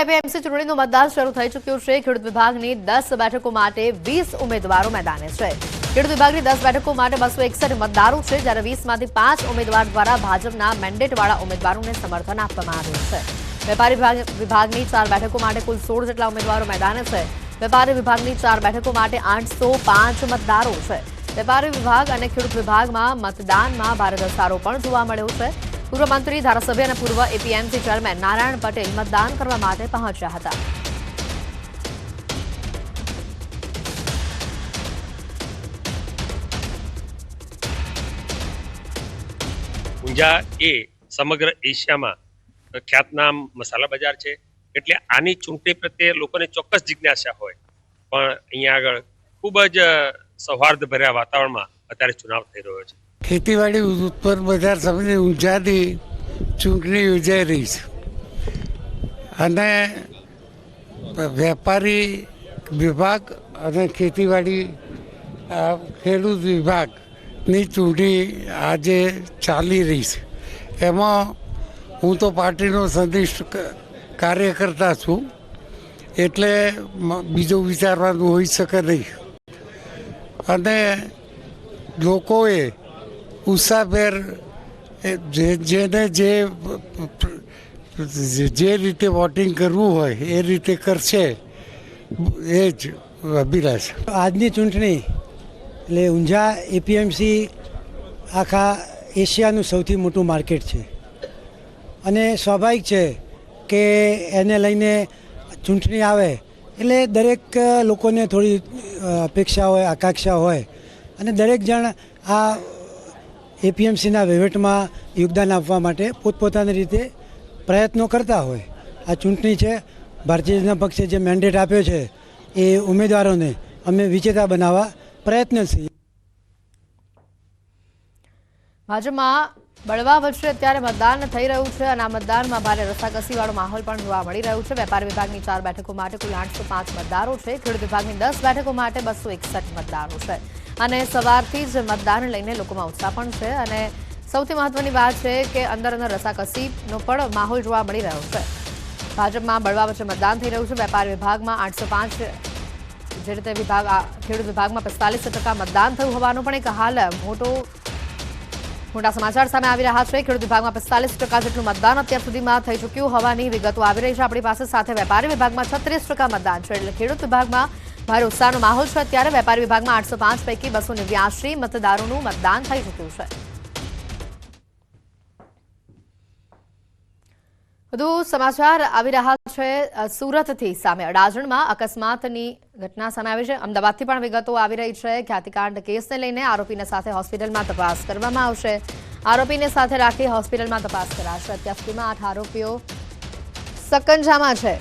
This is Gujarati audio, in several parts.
એપીએમસી ચૂંટણીનું મતદાન શરૂ થઈ ચૂક્યું છે। ખેડૂત વિભાગની 10 બેઠકો માટે 20 ઉમેદવારો મેદાને છે। ખેડૂત વિભાગની 10 બેઠકો માટે 261 મતદારો છે, જ્યારે 20 માંથી 5 ઉમેદવાર દ્વારા ભાજપના મેન્ડેટવાળા ઉમેદવારોને સમર્થન આપવામાં આવ્યું છે। વેપારી વિભાગની 4 બેઠકો માટે કુલ 16 જેટલા ઉમેદવારો મેદાને છે। વેપારી વિભાગની 4 બેઠકો માટે 805 મતદારો છે। વેપારી વિભાગ અને ખેડૂત વિભાગમાં મતદાનમાં ભારે ઘસારો પણ જોવા મળ્યો છે। પૂર્વ મંત્રી, ધારાસભ્ય અને પૂર્વ એપીએમસી ચેરમેન નારાયણ પટેલ મતદાન કરવા માટે પહોંચ્યા હતા। ઊંઝા એ સમગ્ર એશિયામાં ખ્યાતનામ મસાલા બજાર છે, એટલે આની ચૂંટણી પ્રત્યે લોકોને ચોક્કસ જિજ્ઞાસા હોય, પણ અહીંયા આગળ ખૂબ જ સૌહાર્દભર્યા વાતાવરણમાં અત્યારે ચુનાવ થઈ રહ્યો છે। ખેતીવાડી ઉત્પન્ન બજાર સમિતિ ઊંઝાની ચૂંટણી યોજાઈ રહી છે અને વેપારી વિભાગ અને ખેતીવાડી ખેડૂત વિભાગની ચૂંટણી આજે ચાલી રહી છે। એમાં હું તો પાર્ટીનો સંનિષ્ઠ કાર્યકર્તા છું, એટલે બીજું વિચારવાનું હોઈ શકે નહીં અને લોકોએ ઉત્સાહભેર જેને જે રીતે વોટિંગ કરવું હોય એ રીતે કરશે, એ જ અભિલાષ। આજની ચૂંટણી એટલે ઊંઝા એપીએમસી આખા એશિયાનું સૌથી મોટું માર્કેટ છે અને સ્વાભાવિક છે કે એને લઈને ચૂંટણી આવે એટલે દરેક લોકોને થોડી અપેક્ષા હોય, આકાંક્ષા હોય અને દરેક જણ આ એપીએમસીના વહીવટમાં યોગદાન આપવા માટે પોતપોતાની રીતે પ્રયત્નો કરતા હોય। આ ચૂંટણી છે, ભારતીય જનતા પક્ષે જે મેન્ડેટ આપ્યો છે એ ઉમેદવારોને અમે વિજેતા બનાવવા પ્રયત્નશીલ। ભાજપમાં બળવા વચ્ચે અત્યારે મતદાન થઈ રહ્યું છે અને આ મતદાનમાં ભારે રસાકસીવાળો માહોલ પણ જોવા મળી રહ્યો છે। વેપારી વિભાગની 4 બેઠકો માટે કુલ 805 મતદારો છે। ખેડૂત વિભાગની 10 બેઠકો માટે 261 મતદારો છે અને સવારથી જ મતદાન લઈને લોકોમાં ઉત્સાહ પણ છે અને સૌથી મહત્વની વાત છે કે અંદર રસાકસીનો પણ માહોલ જોવા મળી રહ્યો છે। ભાજપમાં બળવા વચ્ચે મતદાન થઈ રહ્યું છે। વેપારી વિભાગમાં 805, જે રીતે ખેડૂત વિભાગમાં 45% મતદાન થયું હોવાનું પણ એક હાલ મોટા સમાચાર સામે આવી રહ્યા છે। ખેડૂત વિભાગમાં 45% જેટલું મતદાન અત્યાર સુધીમાં થઈ ચૂક્યું હોવાની વિગતો આવી રહી છે આપણી પાસે। સાથે વેપારી વિભાગમાં 36% મતદાન છે, એટલે ખેડૂત વિભાગમાં ભારે ઉત્સાહનો માહોલ છે। અત્યારે વેપારી વિભાગમાં 805 પૈકી 289 મતદારોનું મતદાન થઈ ચૂક્યું છે। વધુ સમાચાર આવી રહ્યા છે સુરતથી। સામે અડાજણમાં અકસ્માતની ઘટના સામે આવી છે। અમદાવાદથી પણ વિગતો આવી રહી છે। ખ્યાતિકાંડ કેસને લઈને આરોપીને સાથે હોસ્પિટલમાં તપાસ કરવામાં આવશે। આરોપીને સાથે રાખી હોસ્પિટલમાં તપાસ કરાશે। અત્યાર સુધીમાં 8 આરોપીઓ સકંજામાં છે।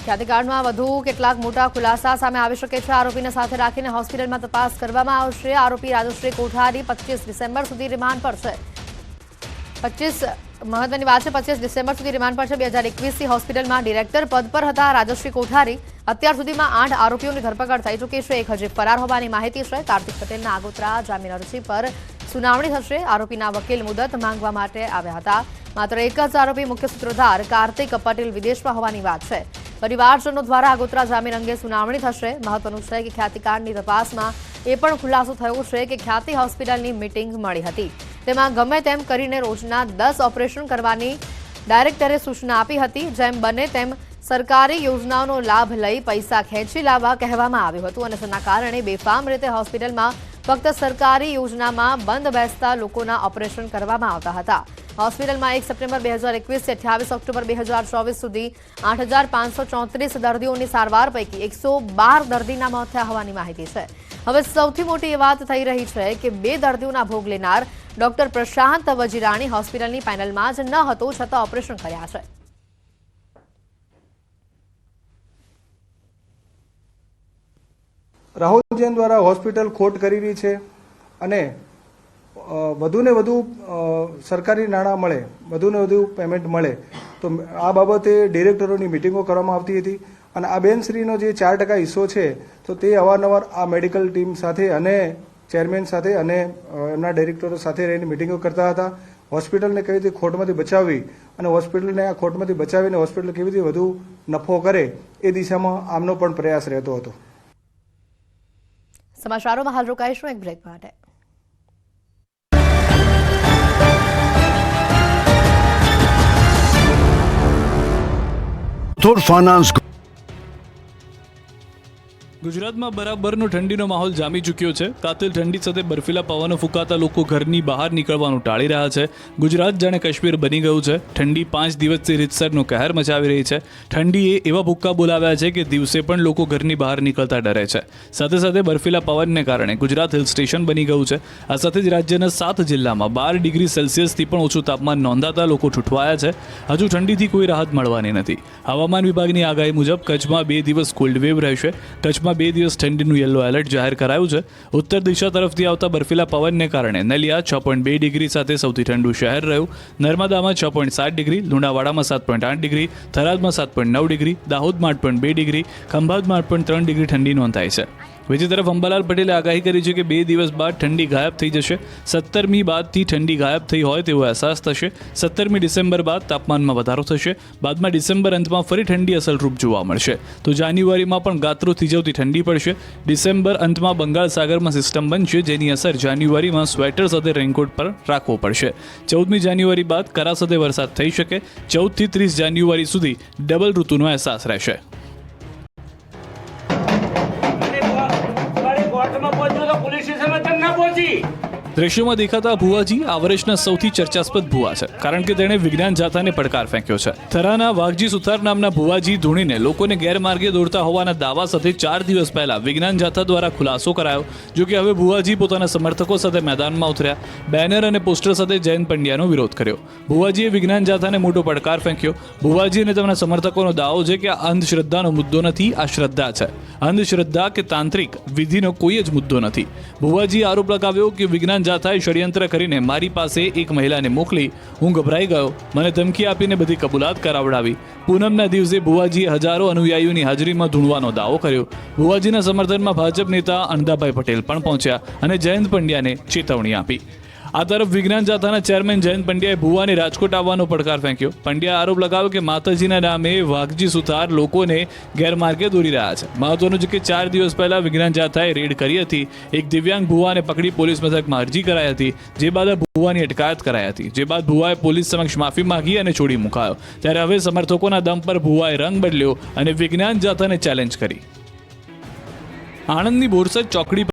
ખ્યાતિકાંડમાં વધુ કેટલાક મોટા ખુલાસા સામે આવી શકે છે। આરોપીને સાથે રાખીને હોસ્પિટલમાં તપાસ કરવામાં આવશે। આરોપી રાજશ્રી કોઠારી 25 ડિસેમ્બર સુધી રિમાન્ડ પર છે। મહત્વની વાત છે, 25 ડિસેમ્બર સુધી રિમાન્ડ પર છે। 2021થી હોસ્પિટલમાં ડિરેક્ટર પદ પર હતા રાજશ્રી કોઠારી। અત્યાર સુધીમાં 8 આરોપીઓની ધરપકડ થઈ ચૂકી છે। એક હજી ફરાર હોવાની માહિતી છે। કાર્તિક પટેલના આગોતરા જામીન અરજી પર સુનાવણી થશે। આરોપીના વકીલ મુદત માંગવા માટે આવ્યા હતા। માત્ર એક જ આરોપી મુખ્ય સૂત્રધાર કાર્તિક પટેલ વિદેશમાં હોવાની વાત છે। પરિવારજનો દ્વારા આગોતરા જામીન અંગે સુનાવણી થશે। મહત્વનું છે કે ખ્યાતિકાંડની તપાસમાં એ પણ ખુલાસો થયો છે કે ખ્યાતિ હોસ્પિટલની મીટિંગ મળી હતી, તેમાં ગમે તેમ કરીને રોજના 10 ઓપરેશન કરવાની ડાયરેક્ટરે સૂચના આપી હતી। જેમ બને તેમ સરકારી યોજનાઓનો લાભ લઈ પૈસા ખેંચી લાવવા કહેવામાં આવ્યું હતું અને તેના કારણે બેફામ રીતે હોસ્પિટલમાં ફક્ત સરકારી યોજનામાં બંધ બેસતા લોકોના ઓપરેશન કરવામાં આવતા હતા। હોસ્પિટલમાં 1 સપ્ટેમ્બર 2021 થી 28 ઓક્ટોબર 2024 સુધી 8534 દર્દીઓની સારવાર પૈકી 112 દર્દીના મોત થયા હોવાની માહિતી છે। હવે સૌથી મોટી વાત થઈ રહી છે કે 2 દર્દીઓના ભોગ લેનાર ડોક્ટર પ્રશાંત વજીરાણી હોસ્પિટલની પેનલમાં જ ન હતો, છતાં ઓપરેશન કર્યા છે। રાહુલ જૈન દ્વારા હોસ્પિટલ ખોટ કરી રહી છે અને વધુને વધુ સરકારી નાણાં મળે, વધુને વધુ પેમેન્ટ મળે, તો આ બાબતે ડિરેક્ટરોની મિટિંગો કરવામાં આવતી હતી અને આ બેનશ્રીનો જે 4% હિસ્સો છે તો તે અવારનવાર આ મેડિકલ ટીમ સાથે અને ચેરમેન સાથે અને એમના ડાયરેક્ટરો સાથે રહીને મિટિંગો કરતા હતા. હોસ્પિટલને કેવી રીતે ખોટમાંથી બચાવવી અને હોસ્પિટલને આ ખોટમાંથી બચાવીને હોસ્પિટલ કેવી રીતે વધુ નફો કરે એ દિશામાં આમનો પણ પ્રયાસ રહેતો હતો. સમાચારોમાં હાલ રોકાઈશું એક બ્રેક માટે. ફાઇનાન્સ ગુજરાતમાં બરાબરનો ઠંડીનો માહોલ જામી ચૂક્યો છે. કાતિલ ઠંડી સાથે બર્ફીલા પવનો ફૂંકાતા લોકો ઘરની બહાર નીકળવાનું ટાળી રહ્યા છે. ગુજરાત જાણે કાશ્મીર બની ગયું છે. ઠંડી 5 દિવસથી રીતસરનો કહેર મચાવી રહી છે. ઠંડીએ એવા ભૂક્કા બોલાવ્યા છે કે દિવસે પણ લોકો ઘરની બહાર નીકળતા ડરે છે. સાથે સાથે બર્ફીલા પવનને કારણે ગુજરાત હિલ સ્ટેશન બની ગયું છે. આ સાથે જ રાજ્યના 7 જિલ્લામાં 12 ડિગ્રી સેલ્સિયસથી પણ ઓછું તાપમાન નોંધાતા લોકો ઠૂઠવાયા છે. હજુ ઠંડીથી કોઈ રાહત મળવાની નથી. હવામાન વિભાગની આગાહી મુજબ કચ્છમાં 2 દિવસ કોલ્ડ વેવ રહેશે. કચ્છમાં 2 દિવસ ઠંડીનું યલો એલર્ટ જાહેર કરાયું છે. ઉત્તર દિશા તરફથી આવતા બર્ફીલા પવનને કારણે નલિયા 6.2 ડિગ્રી સાથે સૌથી ઠંડુ શહેર રહ્યું. નર્મદામાં 6.7 ડિગ્રી, લુણાવાડામાં 7.8 ડિગ્રી, થરાદમાં 7.9 ડિગ્રી, દાહોદમાં 8.2 ડિગ્રી, ખંભાતમાં 8.3 ડિગ્રી ઠંડી નોંધાઈ છે. બીજી તરફ અંબાલાલ પટેલે આગાહી કરી છે કે 2 દિવસ બાદ ઠંડી ગાયબ થઈ જશે. 17મી બાદથી ઠંડી ગાયબ થઈ હોય તેવો અહેસાસ થશે. 17મી ડિસેમ્બર બાદ તાપમાનમાં વધારો થશે. બાદમાં ડિસેમ્બર અંતમાં ફરી ઠંડી અસલ રૂપ જોવા મળશે. તો જાન્યુઆરીમાં પણ ગાત્રો થીજવતી ઠંડી પડશે. ડિસેમ્બર અંતમાં બંગાળ સાગરમાં સિસ્ટમ બનશે, જેની અસર જાન્યુઆરીમાં સ્વેટર સાથે રેઇનકોટ પર રાખવો પડશે. 14મી જાન્યુઆરી બાદ કરા સાથે વરસાદ થઈ શકે. 14થી 30 જાન્યુઆરી સુધી ડબલ ઋતુનો અહેસાસ રહેશે. દ્રશ્યોમાં દેખાતા ભુવાજી આ વર્ષના સૌથી ચર્ચાસ્પદ ભુવા છે, કારણ કે તેણે વિજ્ઞાન જાથાને પડકાર ફેંક્યો છે. થરાના વાઘજી સુથાર નામના ભુવાજી ધૂણીને લોકોને ગેરમાર્ગે દોરતા હોવાના દાવા સાથે 4 દિવસ પહેલા વિજ્ઞાન જાથા દ્વારા ખુલાસો કરાયો. જો કે હવે ભુવાજી પોતાના સમર્થકો સાથે મેદાનમાં ઉતર્યા. બેનર અને પોસ્ટર સાથે જયંત પંડ્યાનો વિરોધ કર્યો. ભુવાજીએ વિજ્ઞાન જાથાને મોટો પડકાર ફેંક્યો. ભુવાજી અને તેમના સમર્થકોનો દાવો છે કે આ અંધશ્રદ્ધાનો મુદ્દો નથી, આ શ્રદ્ધા છે. અંધશ્રદ્ધા કે તાંત્રિક વિધિનો કોઈ જ મુદ્દો નથી. ભુવાજીએ આરોપ લગાવ્યો કે વિજ્ઞાન જાથાએ ષડયંત્ર કરીને મારી પાસે એક મહિલાને મોકલી. હું ગભરાઈ ગયો. મને ધમકી આપીને બધી કબૂલાત કરાવડાવી. પૂનમના દિવસે ભુવાજીએ હજારો અનુયાયીઓની હાજરીમાં ધૂણવાનો દાવો કર્યો. ભુવાજીના સમર્થનમાં ભાજપ નેતા અણદાભાઈ પટેલ પણ પહોંચ્યા અને જયંત પંડ્યાને ચેતવણી આપી. આ તરફ વિજ્ઞાન જાથાના ચેરમેન જયંત પંડ્યાએ ભુવાને રાજકોટ આવવાનો પડકાર ફેંક્યો. પંડ્યાએ આરોપ લગાવ્યો કે માતાજીના નામે વાઘજી સુથાર લોકોને ગેરમાર્ગે દોરી રહ્યા છે. મહત્વનું છે કે 4 દિવસ પહેલા વિજ્ઞાન જાથાએ રેડ કરી હતી. એક દિવ્યાંગ ભુવાને પકડી પોલીસ મથકમાં અરજી કરાઈ હતી, જે બાદ ભુવાની અટકાયત કરાઈ હતી. જે બાદ ભુવાએ પોલીસ સમક્ષ માફી માંગી અને છોડી મુકાયો. ત્યારે હવે સમર્થકોના દમ પર ભુવાએ રંગ બદલ્યો અને વિજ્ઞાન જાથાને ચેલેન્જ કરી. આણંદની બોરસદ ચોકડી